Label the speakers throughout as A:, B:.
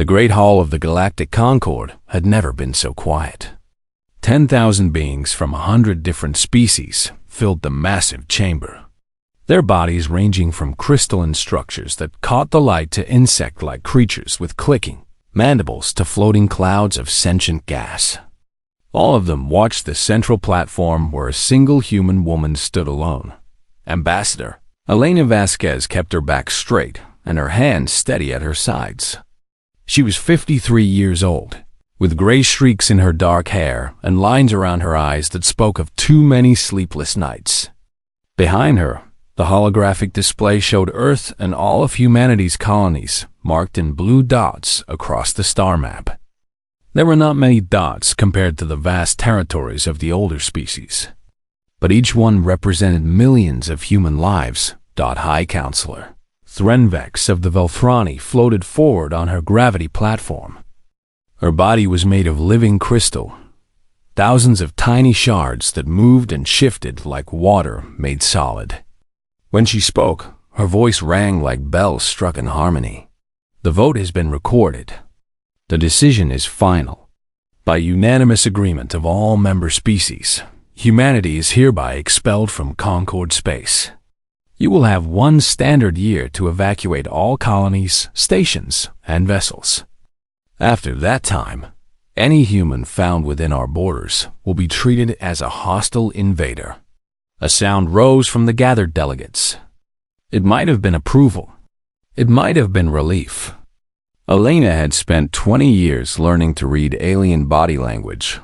A: The great hall of the Galactic Concord had never been so quiet. 10,000 beings from 100 different species filled the massive chamber, their bodies ranging from crystalline structures that caught the light to insect-like creatures with clicking mandibles to floating clouds of sentient gas. All of them watched the central platform where a single human woman stood alone. Ambassador Elena Vasquez kept her back straight and her hands steady at her sides. She was 53 years old, with gray streaks in her dark hair and lines around her eyes that spoke of too many sleepless nights. Behind her, the holographic display showed Earth and all of humanity's colonies marked in blue dots across the star map. There were not many dots compared to the vast territories of the older species, but each one represented millions of human lives. High Counselor Threnvex of the Velthrani floated forward on her gravity platform. Her body was made of living crystal, thousands of tiny shards that moved and shifted like water made solid. When she spoke, her voice rang like bells struck in harmony. The vote has been recorded. The decision is final. By unanimous agreement of all member species, humanity is hereby expelled from Concord space. You will have 1 standard year to evacuate all colonies, stations, and vessels. After that time, any human found within our borders will be treated as a hostile invader. A sound rose from the gathered delegates. It might have been approval. It might have been relief. Elena had spent 20 years learning to read alien body language,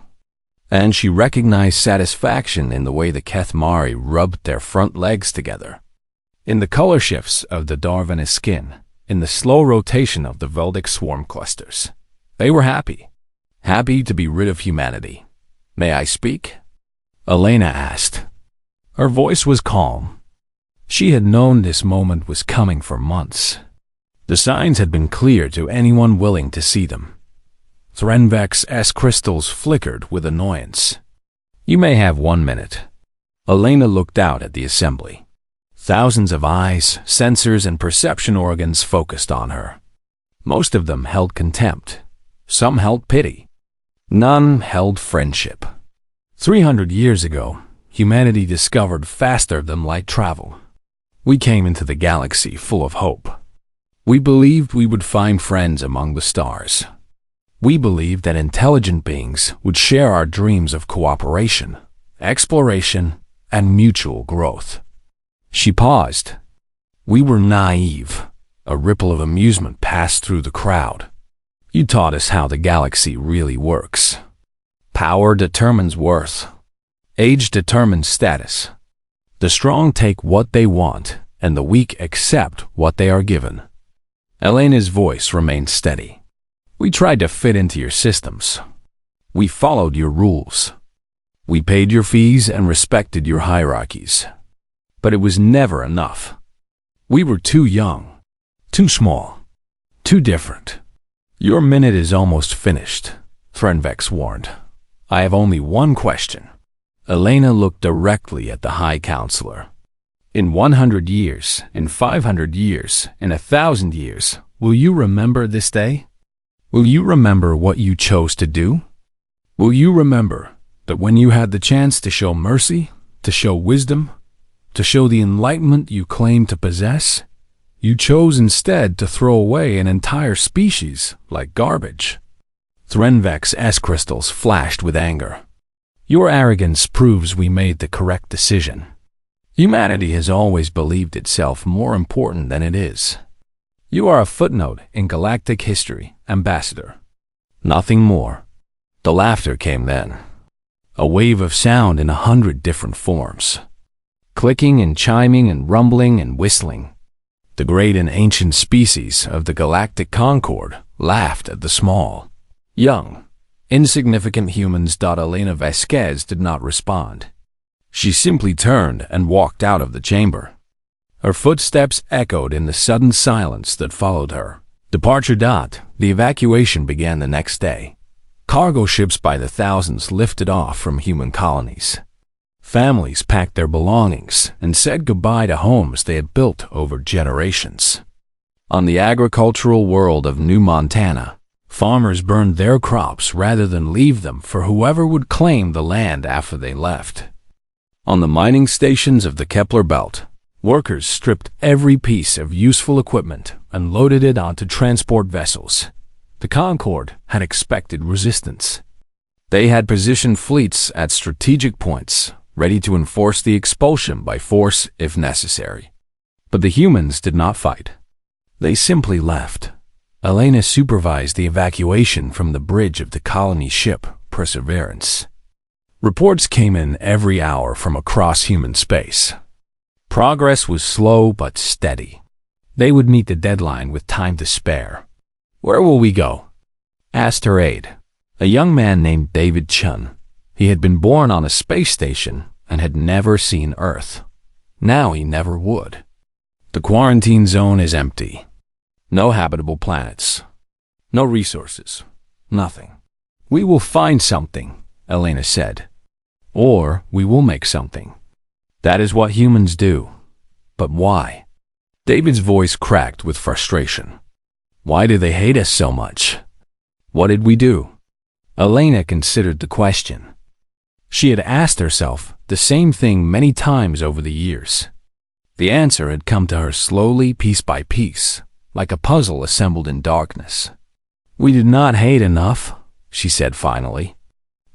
A: and she recognized satisfaction in the way the Kethmari rubbed their front legs together, in the color shifts of the Darvanis skin, in the slow rotation of the Veldic swarm clusters. They were happy to be rid of humanity. "May I speak?" Elena asked. Her voice was calm. She had known this moment was coming for months. The signs had been clear to anyone willing to see them. Threnvex's crystals flickered with annoyance. "You may have 1 minute." Elena looked out at the assembly. Thousands of eyes, sensors, and perception organs focused on her. Most of them held contempt. Some held pity. None held friendship. 300 years ago, humanity discovered faster than light travel. We came into the galaxy full of hope. We believed we would find friends among the stars. We believed that intelligent beings would share our dreams of cooperation, exploration, and mutual growth. She paused. "We were naive." A ripple of amusement passed through the crowd. "You taught us how the galaxy really works. Power determines worth. Age determines status. The strong take what they want, and the weak accept what they are given." Elena's voice remained steady. "We tried to fit into your systems. We followed your rules. We paid your fees and respected your hierarchies. But it was never enough. We were too young, too small, too different." "Your minute is almost finished," Threnvex warned. "I have only 1 question." Elena looked directly at the High Counselor. "In 100 years, in 500 years, in 1,000 years, will you remember this day? Will you remember what you chose to do? Will you remember that when you had the chance to show mercy, to show wisdom, to show the enlightenment you claim to possess, you chose instead to throw away an entire species like garbage?" Threnvex's crystals flashed with anger. "Your arrogance proves we made the correct decision. Humanity has always believed itself more important than it is. You are a footnote in galactic history, Ambassador. Nothing more." The laughter came then. A wave of sound in 100 different forms. Clicking and chiming and rumbling and whistling. The great and ancient species of the Galactic Concord laughed at the small, young, insignificant humans. Elena Vasquez did not respond. She simply turned and walked out of the chamber. Her footsteps echoed in the sudden silence that followed her. Departure. The evacuation began the next day. Cargo ships by the thousands lifted off from human colonies. Families packed their belongings and said goodbye to homes they had built over generations. On the agricultural world of New Montana, Farmers burned their crops rather than leave them for whoever would claim the land after they left. On the mining stations of the Kepler Belt, workers stripped every piece of useful equipment and loaded it onto transport vessels. The Concorde had expected resistance. They had positioned fleets at strategic points, ready to enforce the expulsion by force if necessary. But the humans did not fight. They simply left. Elena supervised the evacuation from the bridge of the colony ship, Perseverance. Reports came in every hour from across human space. Progress was slow but steady. They would meet the deadline with time to spare. "Where will we go?" asked her aide, a young man named David Chun. He had been born on a space station and had never seen Earth. Now he never would. "The quarantine zone is empty. No habitable planets. No resources. Nothing." "We will find something," Elena said. "Or we will make something. That is what humans do. But why?" David's voice cracked with frustration. "Why do they hate us so much? What did we do?" Elena considered the question. She had asked herself the same thing many times over the years. The answer had come to her slowly, piece by piece, like a puzzle assembled in darkness. "We did not hate enough," she said finally.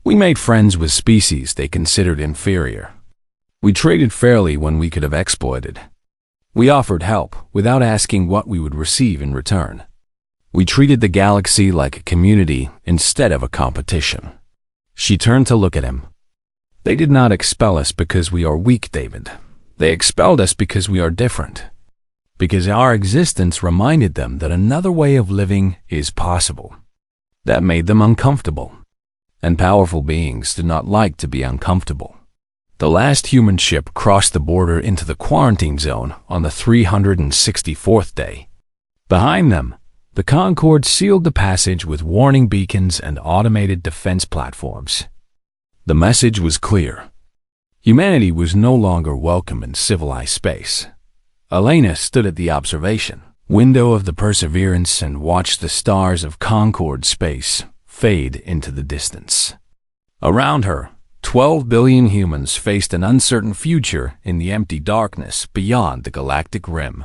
A: "We made friends with species they considered inferior. We traded fairly when we could have exploited. We offered help without asking what we would receive in return. We treated the galaxy like a community instead of a competition." She turned to look at him. "They did not expel us because we are weak, David. They expelled us because we are different. Because our existence reminded them that another way of living is possible. That made them uncomfortable. And powerful beings do not like to be uncomfortable." The last human ship crossed the border into the quarantine zone on the 364th day. Behind them, the Concorde sealed the passage with warning beacons and automated defense platforms. The message was clear. Humanity was no longer welcome in civilized space. Elena stood at the observation window of the Perseverance and watched the stars of Concorde space fade into the distance. Around her, 12 billion humans faced an uncertain future in the empty darkness beyond the galactic rim.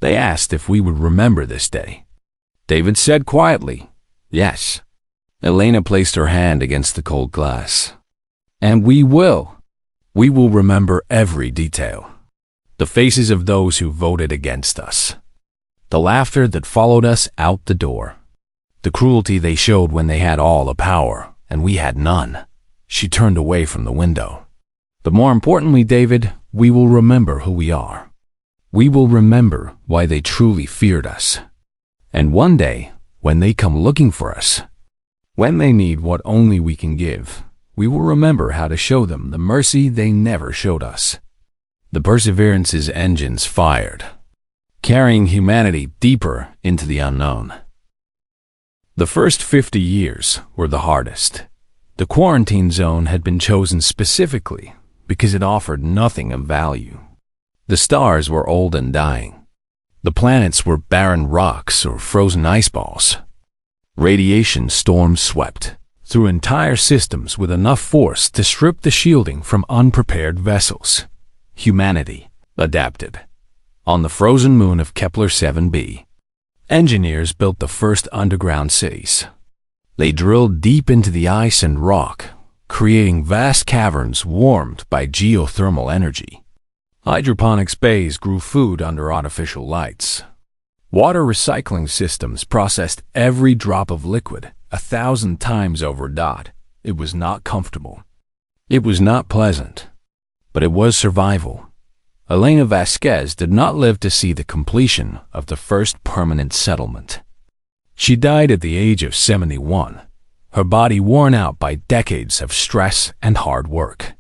A: They asked if we would remember this day. David said quietly, "Yes." Elena placed her hand against the cold glass. "And we will. We will remember every detail. The faces of those who voted against us. The laughter that followed us out the door. The cruelty they showed when they had all the power and we had none." She turned away from the window. "But more importantly, David, we will remember who we are. We will remember why they truly feared us. And one day, when they come looking for us, when they need what only we can give, we will remember how to show them the mercy they never showed us." The Perseverance's engines fired, carrying humanity deeper into the unknown. The first 50 years were the hardest. The quarantine zone had been chosen specifically because it offered nothing of value. The stars were old and dying. The planets were barren rocks or frozen ice balls. Radiation storms swept through entire systems with enough force to strip the shielding from unprepared vessels. Humanity adapted. On the frozen moon of Kepler 7b, engineers built the first underground cities. They drilled deep into the ice and rock, creating vast caverns warmed by geothermal energy. Hydroponics bays grew food under artificial lights. Water recycling systems processed every drop of liquid 1,000 times over. It was not comfortable. It was not pleasant. But it was survival. Elena Vasquez did not live to see the completion of the first permanent settlement. She died at the age of 71, her body worn out by decades of stress and hard work.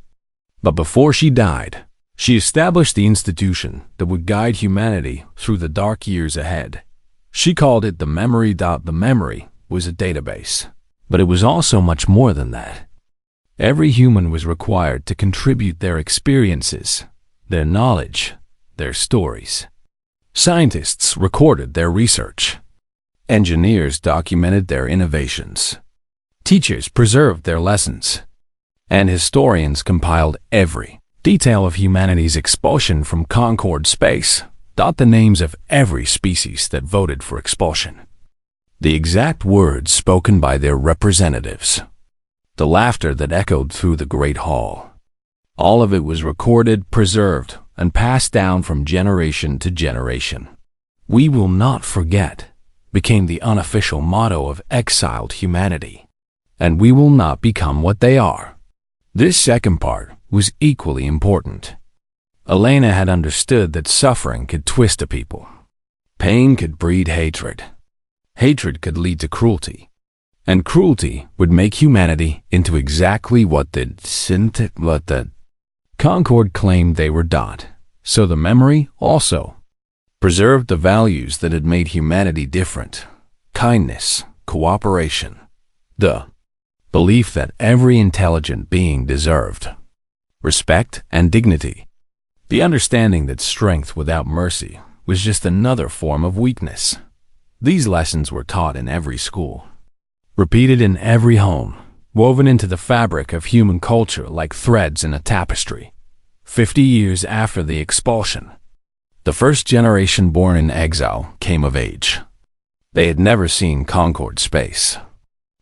A: But before she died, she established the institution that would guide humanity through the dark years ahead. She called it the memory. The memory was a database, but it was also much more than that. Every human was required to contribute their experiences, their knowledge, their stories. Scientists recorded their research. Engineers documented their innovations. Teachers preserved their lessons. And historians compiled every detail of humanity's expulsion from Concord space, the names of every species that voted for expulsion, the exact words spoken by their representatives, the laughter that echoed through the Great Hall. All of it was recorded, preserved, and passed down from generation to generation. "We will not forget" became the unofficial motto of exiled humanity. And we will not become what they are. This second part was equally important. Elena had understood that suffering could twist a people. Pain could breed hatred. Hatred could lead to cruelty. And cruelty would make humanity into exactly what the Concord claimed they were not. So the memory also preserved the values that had made humanity different: kindness, cooperation, the belief that every intelligent being deserved respect and dignity, the understanding that strength without mercy was just another form of weakness. These lessons were taught in every school, repeated in every home, woven into the fabric of human culture like threads in a tapestry. 50 years after the expulsion, the first generation born in exile came of age. They had never seen Concord space.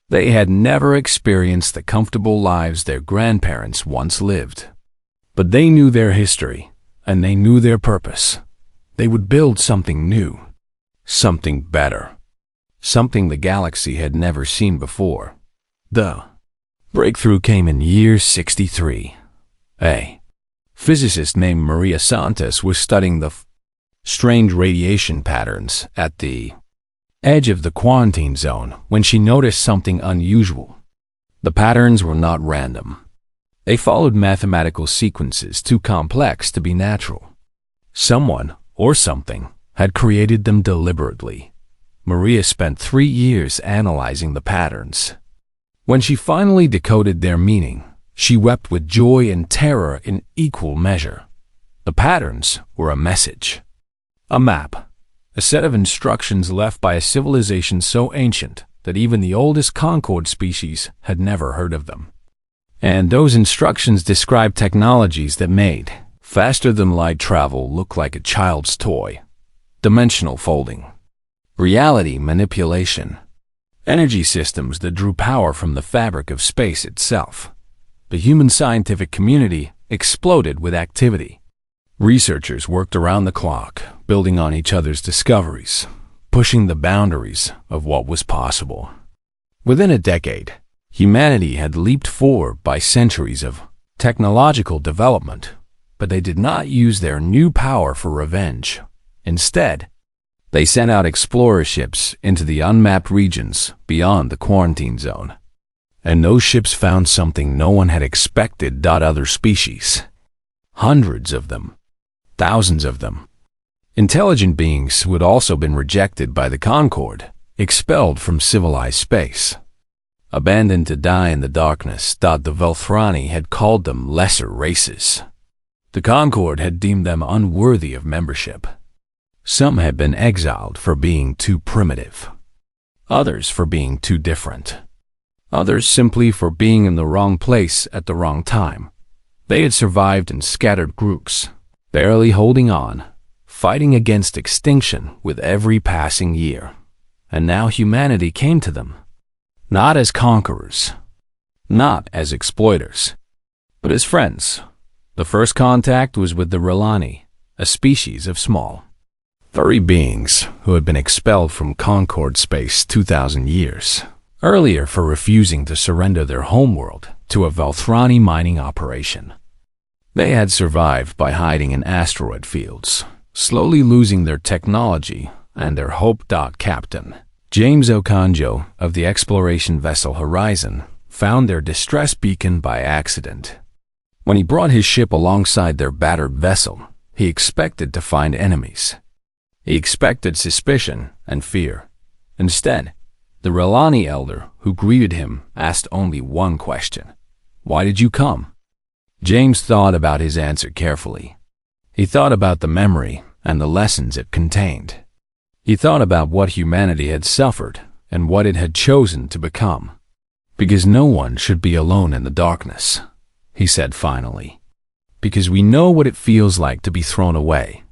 A: They had never experienced the comfortable lives their grandparents once lived. But they knew their history, and they knew their purpose. They would build something new, something better, something the galaxy had never seen before. The breakthrough came in year 63. A physicist named Maria Santos was studying the strange radiation patterns at the edge of the quarantine zone when she noticed something unusual. The patterns were not random. They followed mathematical sequences too complex to be natural. Someone or something had created them deliberately. Maria spent 3 years analyzing the patterns. When she finally decoded their meaning, she wept with joy and terror in equal measure. The patterns were a message, a map, a set of instructions left by a civilization so ancient that even the oldest Concord species had never heard of them. And those instructions described technologies that made faster-than-light travel look like a child's toy: dimensional folding, reality manipulation, energy systems that drew power from the fabric of space itself. The human scientific community exploded with activity. Researchers worked around the clock, building on each other's discoveries, pushing the boundaries of what was possible. Within a decade, humanity had leaped forward by centuries of technological development, but they did not use their new power for revenge. Instead, they sent out explorer ships into the unmapped regions beyond the quarantine zone. And those ships found something no one had expected: other species. Hundreds of them. Thousands of them. Intelligent beings who had also been rejected by the Concord, expelled from civilized space. Abandoned to die in the darkness, the Velthrani had called them lesser races. The Concord had deemed them unworthy of membership. Some had been exiled for being too primitive. Others for being too different. Others simply for being in the wrong place at the wrong time. They had survived in scattered groups, barely holding on, fighting against extinction with every passing year. And now humanity came to them, not as conquerors, not as exploiters, but as friends. The first contact was with the Relani, a species of small, furry beings who had been expelled from Concord space 2,000 years earlier for refusing to surrender their homeworld to a Velthrani mining operation. They had survived by hiding in asteroid fields, slowly losing their technology and their hope. Captain James Okonjo of the exploration vessel Horizon found their distress beacon by accident. When he brought his ship alongside their battered vessel, he expected to find enemies. He expected suspicion and fear. Instead, the Relani elder who greeted him asked only one question: "Why did you come?" James thought about his answer carefully. He thought about the memory and the lessons it contained. He thought about what humanity had suffered and what it had chosen to become. Because no one should be alone in the darkness, he said finally. Because we know what it feels like to be thrown away.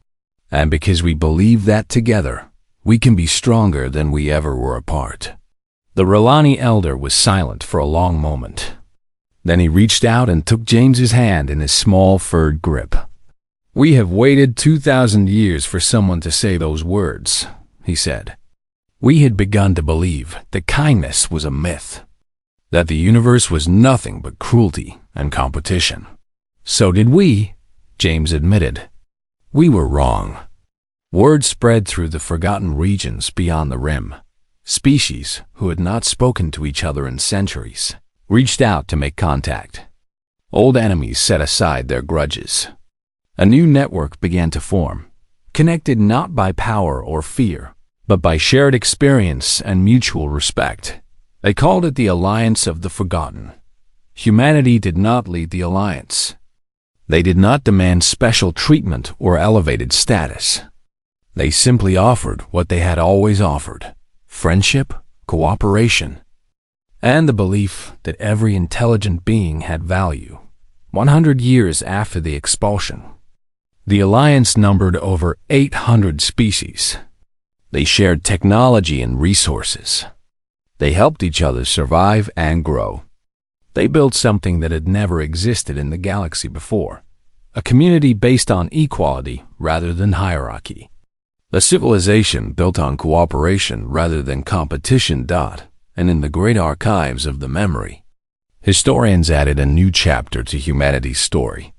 A: And because we believe that together, we can be stronger than we ever were apart. The Relani elder was silent for a long moment. Then he reached out and took James's hand in his small furred grip. We have waited 2,000 years for someone to say those words, he said. We had begun to believe that kindness was a myth, that the universe was nothing but cruelty and competition. So did we, James admitted. We were wrong. Word spread through the forgotten regions beyond the rim. Species who had not spoken to each other in centuries reached out to make contact. Old enemies set aside their grudges. A new network began to form, connected not by power or fear, but by shared experience and mutual respect. They called it the Alliance of the Forgotten. Humanity did not lead the alliance. They did not demand special treatment or elevated status. They simply offered what they had always offered: friendship, cooperation, and the belief that every intelligent being had value. 100 years after the expulsion, the alliance numbered over 800 species. They shared technology and resources. They helped each other survive and grow. They built something that had never existed in the galaxy before, a community based on equality rather than hierarchy. A civilization built on cooperation rather than competition. And in the great archives of the memory, historians added a new chapter to humanity's story.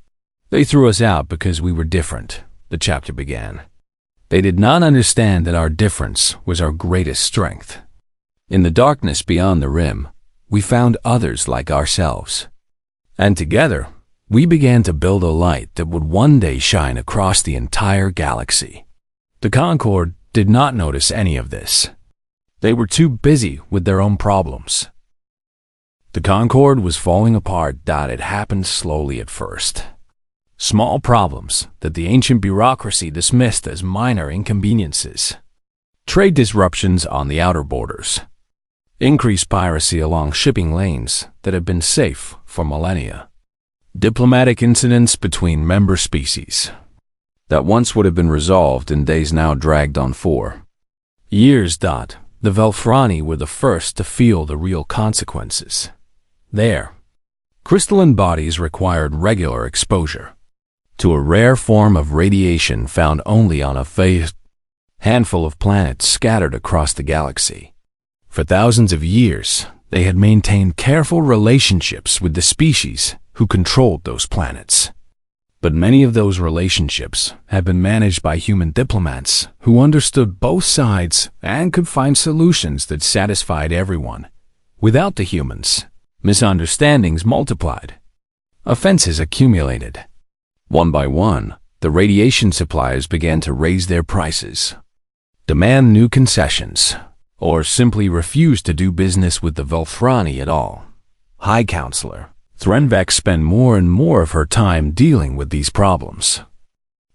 A: They threw us out because we were different, the chapter began. They did not understand that our difference was our greatest strength. In the darkness beyond the rim, we found others like ourselves. And together, we began to build a light that would one day shine across the entire galaxy. The Concord did not notice any of this. They were too busy with their own problems. The Concord was falling apart. It happened slowly at first. Small problems that the ancient bureaucracy dismissed as minor inconveniences. Trade disruptions on the outer borders. Increased piracy along shipping lanes that had been safe for millennia. Diplomatic incidents between member species that once would have been resolved in days now dragged on for years. The Velfrani were the first to feel the real consequences. Their crystalline bodies required regular exposure to a rare form of radiation found only on a handful of planets scattered across the galaxy. For thousands of years, they had maintained careful relationships with the species who controlled those planets. But many of those relationships had been managed by human diplomats who understood both sides and could find solutions that satisfied everyone. Without the humans, misunderstandings multiplied. Offenses accumulated. One by one, the radiation suppliers began to raise their prices, demand new concessions, or simply refuse to do business with the Velfrani at all. High Counselor Threnvek spent more and more of her time dealing with these problems.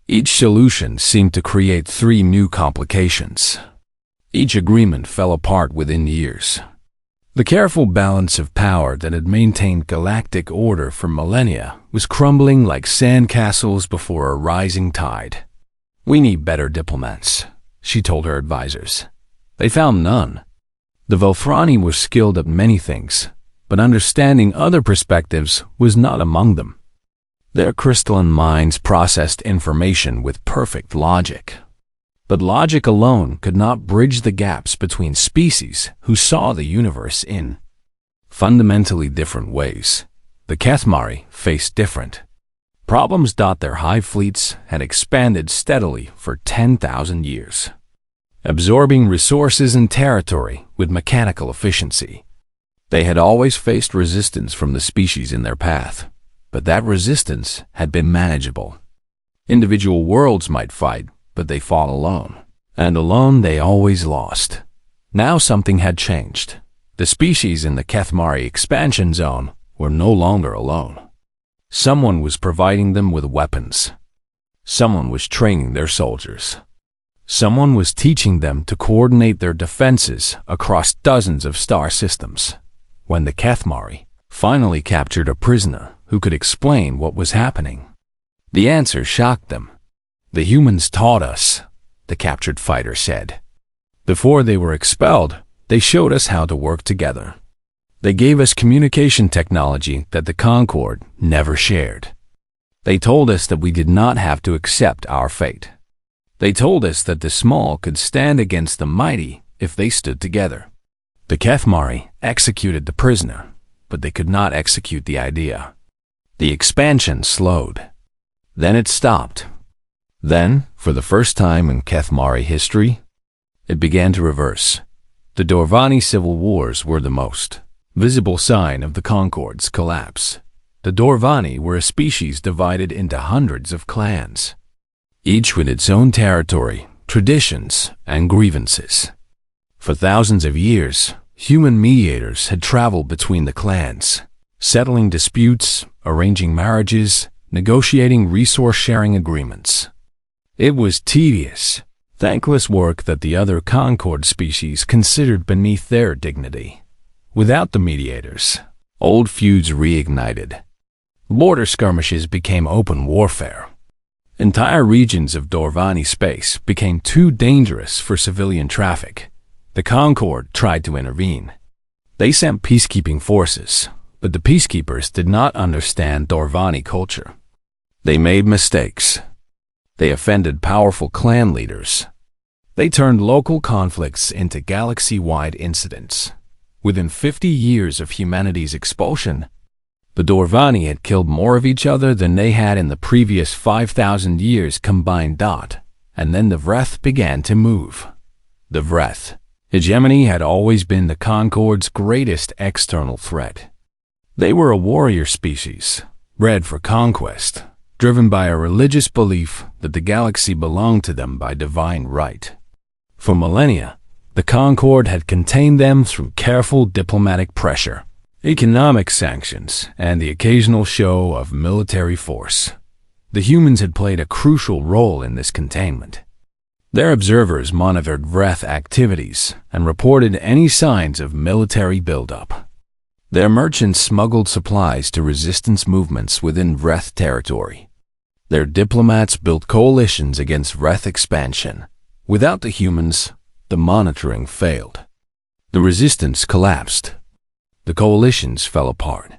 A: Each solution seemed to create 3 new complications. Each agreement fell apart within years. The careful balance of power that had maintained galactic order for millennia was crumbling like sandcastles before a rising tide. We need better diplomats, she told her advisors. They found none. The Velfrani were skilled at many things, but understanding other perspectives was not among them. Their crystalline minds processed information with perfect logic. But logic alone could not bridge the gaps between species who saw the universe in fundamentally different ways. The Kethmari faced different problems. Their hive fleets had expanded steadily for 10,000 years, absorbing resources and territory with mechanical efficiency. They had always faced resistance from the species in their path, but that resistance had been manageable. Individual worlds might fight, but they fought alone, and alone they always lost. Now something had changed. The species in the Kethmari expansion zone were no longer alone. Someone was providing them with weapons. Someone was training their soldiers. Someone was teaching them to coordinate their defenses across dozens of star systems. When the Kethmari finally captured a prisoner who could explain what was happening, the answer shocked them. "The humans taught us," the captured fighter said. "Before they were expelled, they showed us how to work together. They gave us communication technology that the Concord never shared. They told us that we did not have to accept our fate. They told us that the small could stand against the mighty if they stood together." The Kethmari executed the prisoner, but they could not execute the idea. The expansion slowed. Then it stopped. Then, for the first time in Kethmari history, it began to reverse. The Dorvani civil wars were the most visible sign of the Concord's collapse. The Dorvani were a species divided into hundreds of clans, each with its own territory, traditions, and grievances. For thousands of years, human mediators had traveled between the clans, settling disputes, arranging marriages, negotiating resource-sharing agreements. It was tedious, thankless work that the other Concord species considered beneath their dignity. Without the mediators, old feuds reignited. Border skirmishes became open warfare. Entire regions of Dorvani space became too dangerous for civilian traffic. The Concord tried to intervene. They sent peacekeeping forces, but the peacekeepers did not understand Dorvani culture. They made mistakes. They offended powerful clan leaders. They turned local conflicts into galaxy-wide incidents. Within 50 years of humanity's expulsion, the Dorvani had killed more of each other than they had in the previous 5,000 years combined. And then the Vreth began to move. The Vreth hegemony had always been the Concord's greatest external threat. They were a warrior species, bred for conquest, driven by a religious belief that the galaxy belonged to them by divine right. For millennia, the Concord had contained them through careful diplomatic pressure, economic sanctions, and the occasional show of military force. The humans had played a crucial role in this containment. Their observers monitored Vreth activities and reported any signs of military buildup. Their merchants smuggled supplies to resistance movements within Vreth territory. Their diplomats built coalitions against Vreth expansion. Without the humans, the monitoring failed. The resistance collapsed. The coalitions fell apart.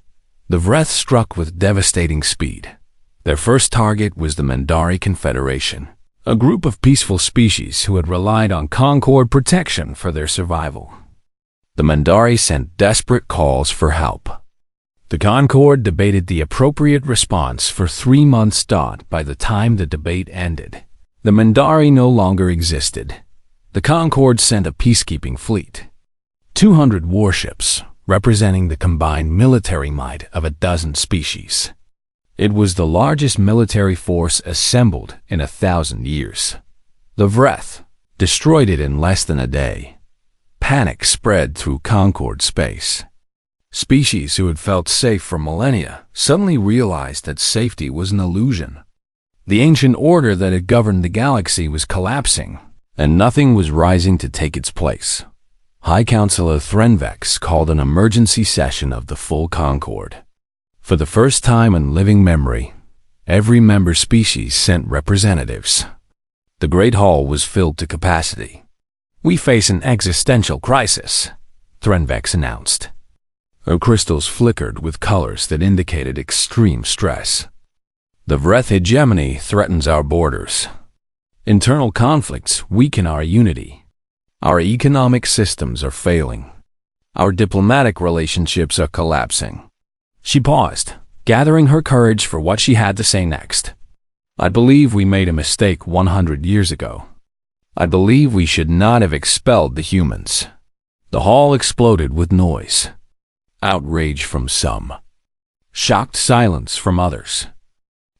A: The Vreth struck with devastating speed. Their first target was the Mandari Confederation, a group of peaceful species who had relied on Concord protection for their survival. The Mandari sent desperate calls for help. The Concord debated the appropriate response for 3 months. By the time the debate ended, the Mandari no longer existed. The Concord sent a peacekeeping fleet, 200 warships, representing the combined military might of a dozen species. It was the largest military force assembled in 1,000 years. The Vreth destroyed it in less than a day. Panic spread through Concord space. Species who had felt safe for millennia suddenly realized that safety was an illusion. The ancient order that had governed the galaxy was collapsing, and nothing was rising to take its place. High Counselor Threnvex called an emergency session of the full Concord. For the first time in living memory, every member species sent representatives. The Great Hall was filled to capacity. "We face an existential crisis," Threnvex announced. Her crystals flickered with colors that indicated extreme stress. "The Vreth hegemony threatens our borders. Internal conflicts weaken our unity. Our economic systems are failing. Our diplomatic relationships are collapsing." She paused, gathering her courage for what she had to say next. "I believe we made a mistake 100 years ago. I believe we should not have expelled the humans." The hall exploded with noise. Outrage from some. Shocked silence from others.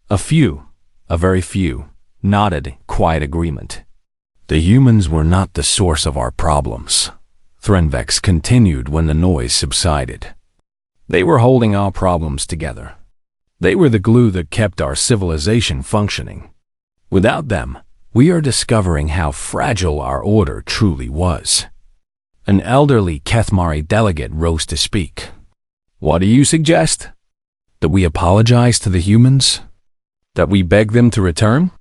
A: A few, a very few, nodded in quiet agreement. "The humans were not the source of our problems," Threnvex continued when the noise subsided. "They were holding our problems together. They were the glue that kept our civilization functioning. Without them, we are discovering how fragile our order truly was. An elderly Kethmari delegate rose to speak. What do you suggest? That we apologize to the humans? That we beg them to return?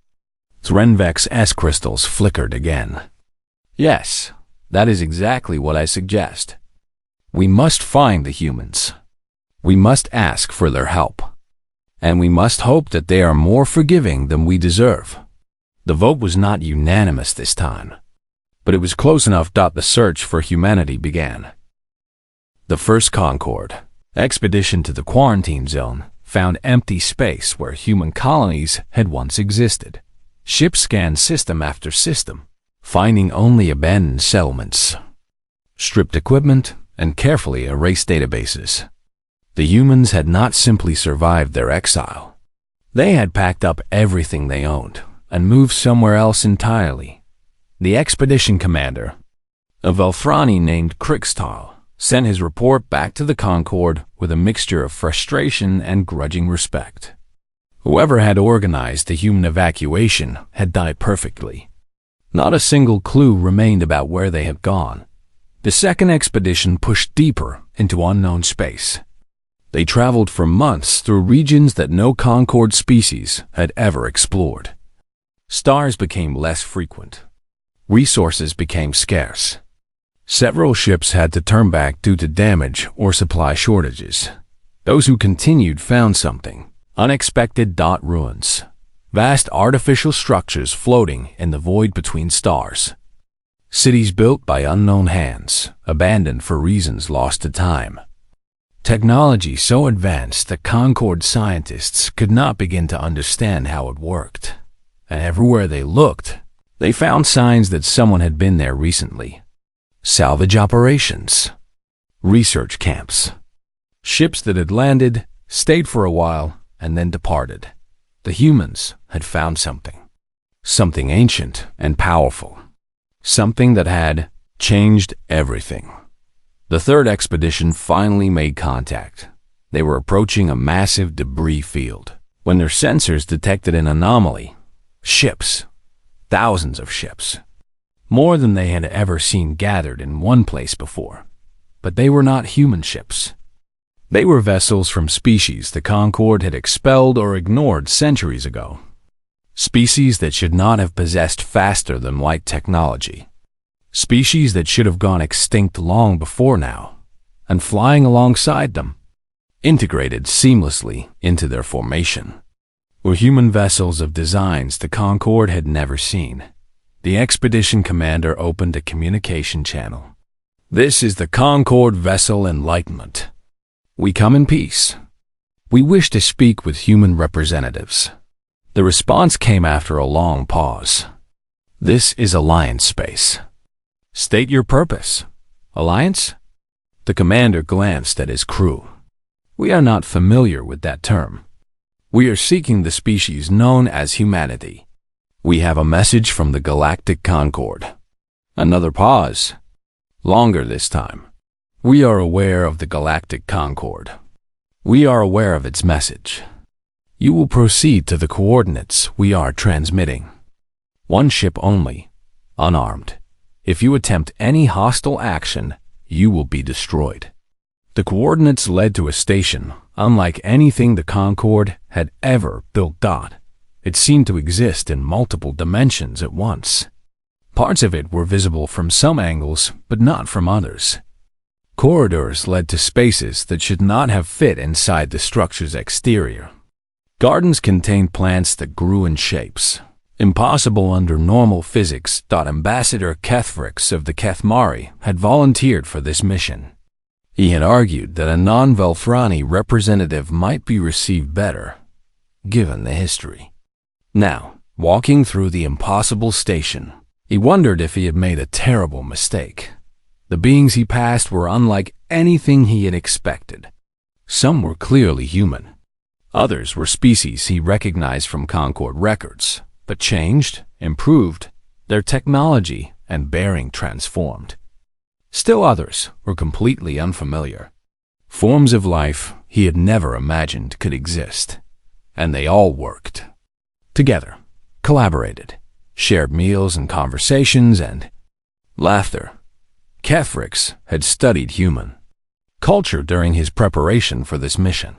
A: Zrenvek's S-crystals flickered again. Yes, that is exactly what I suggest. We must find the humans. We must ask for their help. And we must hope that they are more forgiving than we deserve. The vote was not unanimous this time, but it was close enough that the search for humanity began. The first Concord expedition to the quarantine zone found empty space where human colonies had once existed. Ships scanned system after system, finding only abandoned settlements, stripped equipment, and carefully erased databases. The humans had not simply survived their exile. They had packed up everything they owned and moved somewhere else entirely. The expedition commander, a Velfrani named Krikstal, sent his report back to the Concord with a mixture of frustration and grudging respect. Whoever had organized the human evacuation had died perfectly. Not a single clue remained about where they had gone. The second expedition pushed deeper into unknown space. They traveled for months through regions that no Concord species had ever explored. Stars became less frequent. Resources became scarce. Several ships had to turn back due to damage or supply shortages. Those who continued found something. Unexpected ruins. Vast artificial structures floating in the void between stars. Cities built by unknown hands, abandoned for reasons lost to time. Technology so advanced that Concord scientists could not begin to understand how it worked. And everywhere they looked, they found signs that someone had been there recently. Salvage operations, research camps, ships that had landed, stayed for a while, and then departed. The humans had found something. Something ancient and powerful. Something that had changed everything. The third expedition finally made contact. They were approaching a massive debris field when their sensors detected an anomaly. Ships. Thousands of ships. More than they had ever seen gathered in one place before. But they were not human ships. They were vessels from species the Concord had expelled or ignored centuries ago. Species that should not have possessed faster than light technology. Species that should have gone extinct long before now. And flying alongside them, integrated seamlessly into their formation, were human vessels of designs the Concord had never seen. The expedition commander opened a communication channel. This is the Concord Vessel Enlightenment. We come in peace. We wish to speak with human representatives. The response came after a long pause. This is Alliance space. State your purpose. Alliance? The commander glanced at his crew. We are not familiar with that term. We are seeking the species known as humanity. We have a message from the Galactic Concord. Another pause. Longer this time. We are aware of the Galactic Concord. We are aware of its message. You will proceed to the coordinates we are transmitting. One ship only, unarmed. If you attempt any hostile action, you will be destroyed. The coordinates led to a station unlike anything the Concord had ever built. It seemed to exist in multiple dimensions at once. Parts of it were visible from some angles, but not from others. Corridors led to spaces that should not have fit inside the structure's exterior. Gardens contained plants that grew in shapes impossible under normal physics. Ambassador Kethrix of the Kethmari had volunteered for this mission. He had argued that a non-Velfrani representative might be received better, given the history. Now, walking through the impossible station, he wondered if he had made a terrible mistake. The beings he passed were unlike anything he had expected. Some were clearly human. Others were species he recognized from Concord records, but changed, improved, their technology and bearing transformed. Still others were completely unfamiliar. Forms of life he had never imagined could exist. And they all worked. Together, collaborated, shared meals and conversations and laughter. Kethrix had studied human culture during his preparation for this mission.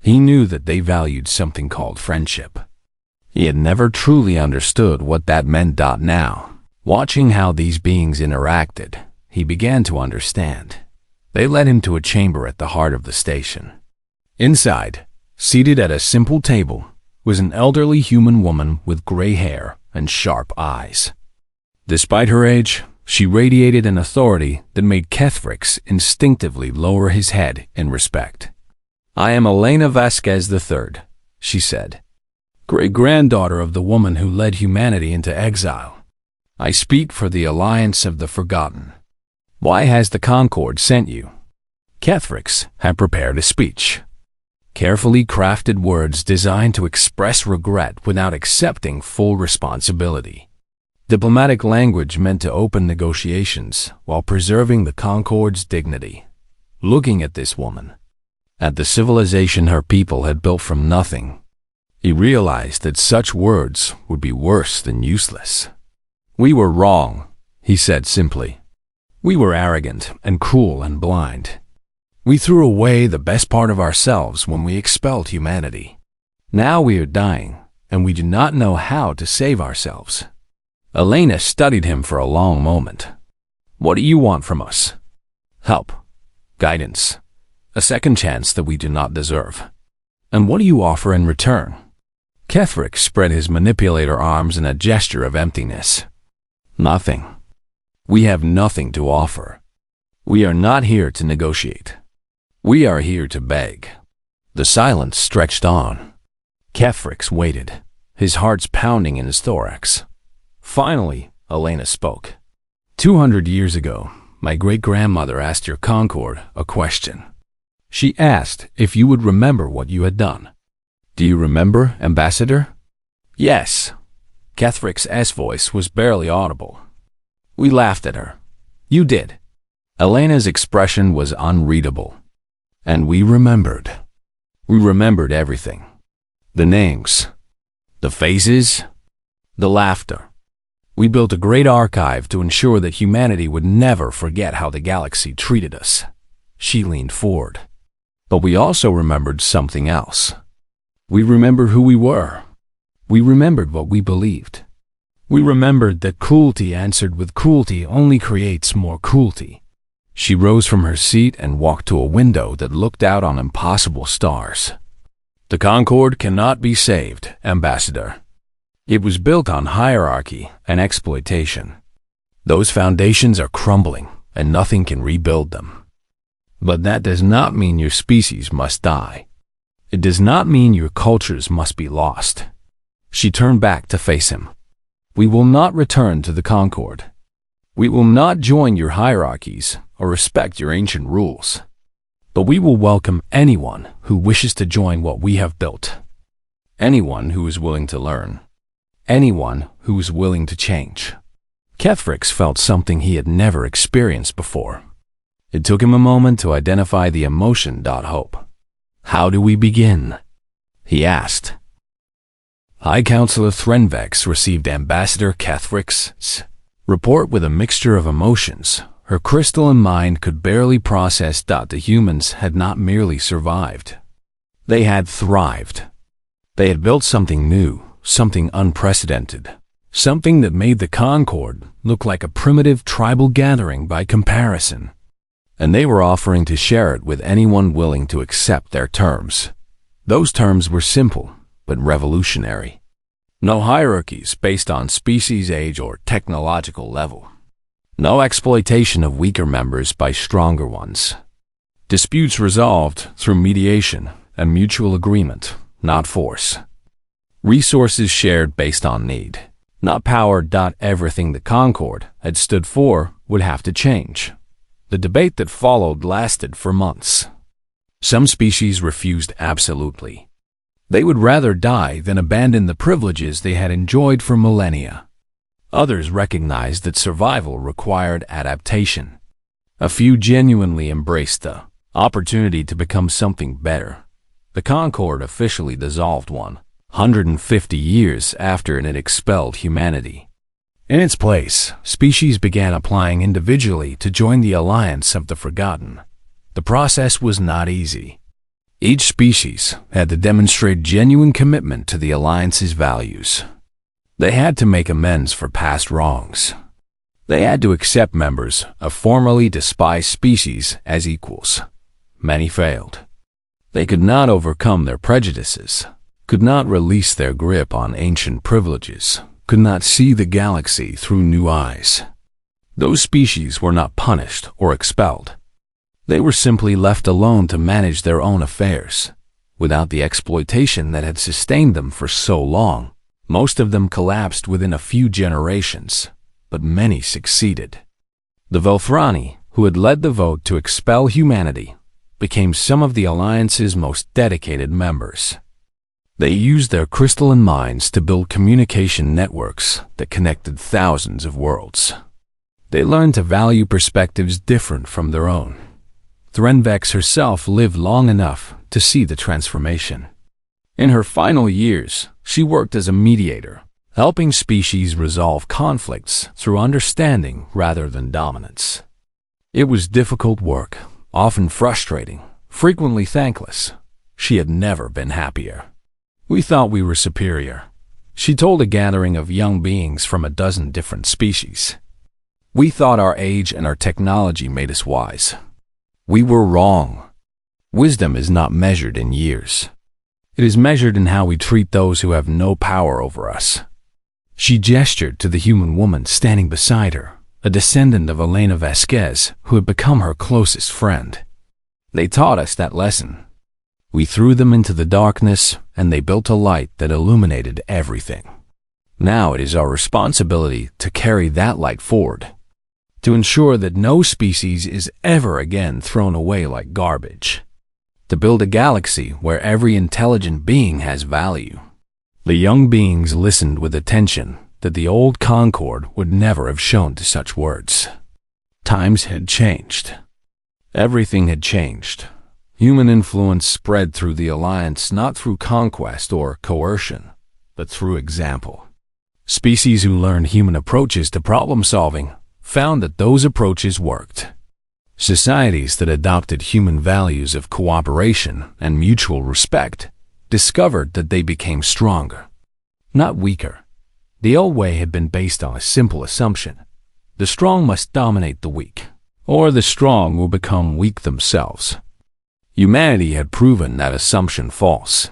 A: He knew that they valued something called friendship. He had never truly understood what that meant. Now, watching how these beings interacted, he began to understand. They led him to a chamber at the heart of the station. Inside, seated at a simple table, was an elderly human woman with gray hair and sharp eyes. Despite her age, she radiated an authority that made Kethrix instinctively lower his head in respect. "I am Elena Vasquez III," she said, "great-granddaughter of the woman who led humanity into exile. I speak for the Alliance of the Forgotten. Why has the Concord sent you?" Kethrix had prepared a speech. Carefully crafted words designed to express regret without accepting full responsibility. Diplomatic language meant to open negotiations while preserving the Concord's dignity. Looking at this woman, at the civilization her people had built from nothing, he realized that such words would be worse than useless. "We were wrong," he said simply. "We were arrogant and cruel and blind. We threw away the best part of ourselves when we expelled humanity. Now we are dying, and we do not know how to save ourselves." Elena studied him for a long moment. "What do you want from us?" "Help, guidance, a second chance that we do not deserve." "And what do you offer in return?" Kethrix spread his manipulator arms in a gesture of emptiness. "Nothing. We have nothing to offer. We are not here to negotiate. We are here to beg." The silence stretched on. Kethrix waited, his heart pounding in his thorax. Finally, Elena spoke. 200 years ago, my great-grandmother asked your Concord a question. She asked if you would remember what you had done. Do you remember, Ambassador?" "Yes." Kethrix's voice was barely audible. "We laughed at her." "You did." Elena's expression was unreadable. "And we remembered. We remembered everything. The names, the faces, the laughter. We built a great archive to ensure that humanity would never forget how the galaxy treated us." She leaned forward. "But we also remembered something else. We remembered who we were. We remembered what we believed. We remembered that cruelty answered with cruelty only creates more cruelty." She rose from her seat and walked to a window that looked out on impossible stars. "The Concord cannot be saved, Ambassador. It was built on hierarchy and exploitation. Those foundations are crumbling, and nothing can rebuild them. But that does not mean your species must die. It does not mean your cultures must be lost." She turned back to face him. "We will not return to the Concord. We will not join your hierarchies or respect your ancient rules. But we will welcome anyone who wishes to join what we have built. Anyone who is willing to learn. Anyone who is willing to change." Kethrix felt something he had never experienced before. It took him a moment to identify the emotion. Hope. "How do we begin?" he asked. High Counselor Threnvex received Ambassador Kethrix's report with a mixture of emotions. Her crystalline mind could barely process. The humans had not merely survived. They had thrived. They had built something new, something unprecedented, something that made the Concord look like a primitive tribal gathering by comparison. And they were offering to share it with anyone willing to accept their terms. Those terms were simple, but revolutionary. No hierarchies based on species, age, or technological level. No exploitation of weaker members by stronger ones. Disputes resolved through mediation and mutual agreement, not force. Resources shared based on need, not power. Everything the Concord had stood for would have to change. The debate that followed lasted for months. Some species refused absolutely. They would rather die than abandon the privileges they had enjoyed for millennia. Others recognized that survival required adaptation. A few genuinely embraced the opportunity to become something better. The Concord officially dissolved 150 years after it had expelled humanity. In its place, species began applying individually to join the Alliance of the Forgotten. The process was not easy. Each species had to demonstrate genuine commitment to the Alliance's values. They had to make amends for past wrongs. They had to accept members of formerly despised species as equals. Many failed. They could not overcome their prejudices, could not release their grip on ancient privileges, could not see the galaxy through new eyes. Those species were not punished or expelled. They were simply left alone to manage their own affairs. Without the exploitation that had sustained them for so long, most of them collapsed within a few generations, but many succeeded. The Velthrani, who had led the vote to expel humanity, became some of the Alliance's most dedicated members. They used their crystalline minds to build communication networks that connected thousands of worlds. They learned to value perspectives different from their own. Threnvex herself lived long enough to see the transformation. In her final years, she worked as a mediator, helping species resolve conflicts through understanding rather than dominance. It was difficult work, often frustrating, frequently thankless. She had never been happier. We thought we were superior, she told a gathering of young beings from a dozen different species. We thought our age and our technology made us wise. We were wrong. Wisdom is not measured in years. It is measured in how we treat those who have no power over us. She gestured to the human woman standing beside her, a descendant of Elena Vasquez, who had become her closest friend. They taught us that lesson. We threw them into the darkness, and they built a light that illuminated everything. Now it is our responsibility to carry that light forward, to ensure that no species is ever again thrown away like garbage, to build a galaxy where every intelligent being has value. The young beings listened with attention that the old Concord would never have shown to such words. Times had changed. Everything had changed. Human influence spread through the Alliance not through conquest or coercion, but through example. Species who learned human approaches to problem-solving found that those approaches worked. Societies that adopted human values of cooperation and mutual respect discovered that they became stronger, not weaker. The old way had been based on a simple assumption: the strong must dominate the weak, or the strong will become weak themselves. Humanity had proven that assumption false.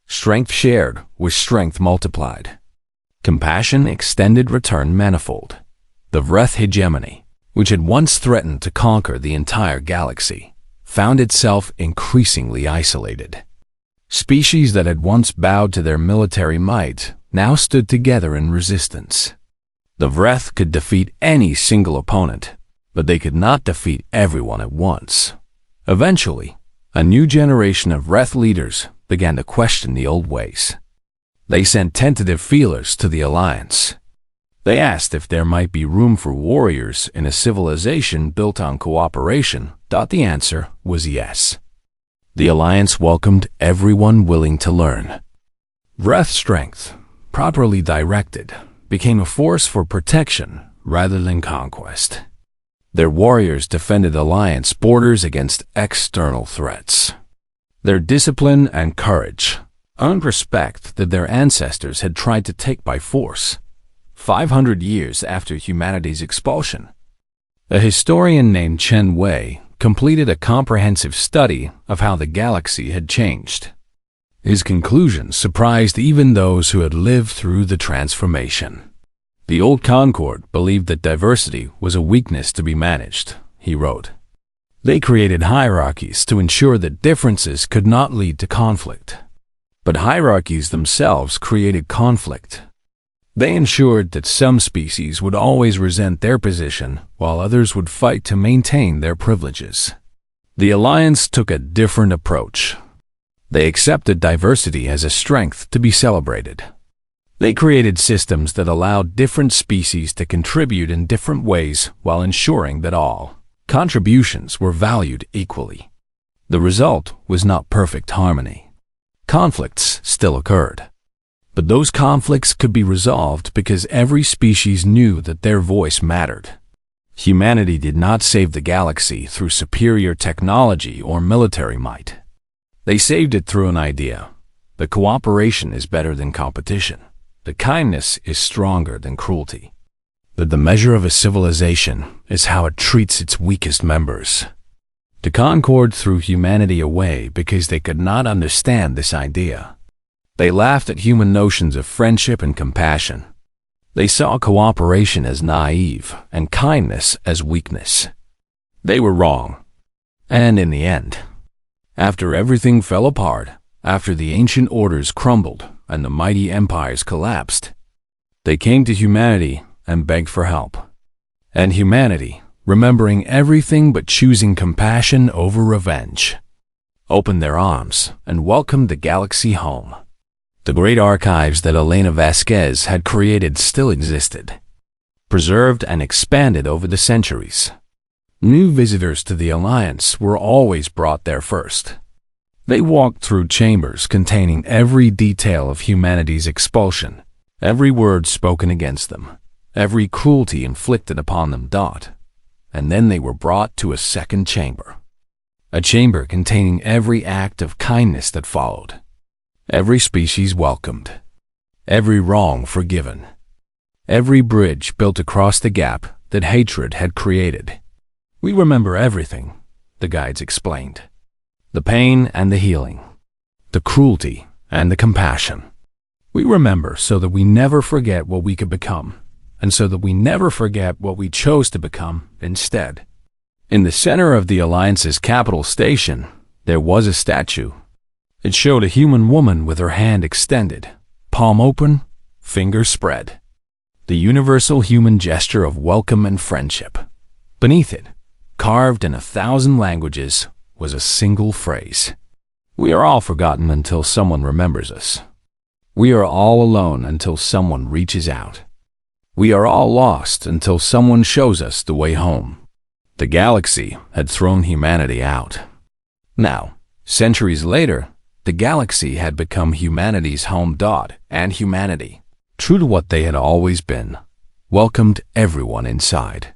A: Strength shared was strength multiplied. Compassion extended return manifold. The Vreth hegemony, which had once threatened to conquer the entire galaxy, found itself increasingly isolated. Species that had once bowed to their military might now stood together in resistance. The Vreth could defeat any single opponent, but they could not defeat everyone at once. Eventually, a new generation of Vreth leaders began to question the old ways. They sent tentative feelers to the Alliance. They asked if there might be room for warriors in a civilization built on cooperation. The answer was yes. The Alliance welcomed everyone willing to learn. Vreth strength, properly directed, became a force for protection rather than conquest. Their warriors defended Alliance borders against external threats. Their discipline and courage earned respect that their ancestors had tried to take by force, 500 years after humanity's expulsion. A historian named Chen Wei completed a comprehensive study of how the galaxy had changed. His conclusions surprised even those who had lived through the transformation. The old Concord believed that diversity was a weakness to be managed, he wrote. They created hierarchies to ensure that differences could not lead to conflict. But hierarchies themselves created conflict. They ensured that some species would always resent their position, while others would fight to maintain their privileges. The Alliance took a different approach. They accepted diversity as a strength to be celebrated. They created systems that allowed different species to contribute in different ways while ensuring that all contributions were valued equally. The result was not perfect harmony. Conflicts still occurred. But those conflicts could be resolved because every species knew that their voice mattered. Humanity did not save the galaxy through superior technology or military might. They saved it through an idea. The cooperation is better than competition. The kindness is stronger than cruelty. That the measure of a civilization is how it treats its weakest members. The Concord threw humanity away because they could not understand this idea. They laughed at human notions of friendship and compassion. They saw cooperation as naive and kindness as weakness. They were wrong. And in the end, after everything fell apart, after the ancient orders crumbled and the mighty empires collapsed, they came to humanity and begged for help. And humanity, remembering everything but choosing compassion over revenge, opened their arms and welcomed the galaxy home. The great archives that Elena Vasquez had created still existed, preserved and expanded over the centuries. New visitors to the Alliance were always brought there first. They walked through chambers containing every detail of humanity's expulsion, every word spoken against them, every cruelty inflicted upon them. And then they were brought to a second chamber. A chamber containing every act of kindness that followed. Every species welcomed. Every wrong forgiven. Every bridge built across the gap that hatred had created. We remember everything, the guides explained. The pain and the healing. The cruelty and the compassion. We remember so that we never forget what we could become, and so that we never forget what we chose to become instead. In the center of the Alliance's capital station, there was a statue. It showed a human woman with her hand extended, palm open, fingers spread. The universal human gesture of welcome and friendship. Beneath it, carved in 1,000 languages, was a single phrase. We are all forgotten until someone remembers us. We are all alone until someone reaches out. We are all lost until someone shows us the way home. The galaxy had thrown humanity out. Now, centuries later, the galaxy had become humanity's home. And humanity, true to what they had always been, welcomed everyone inside.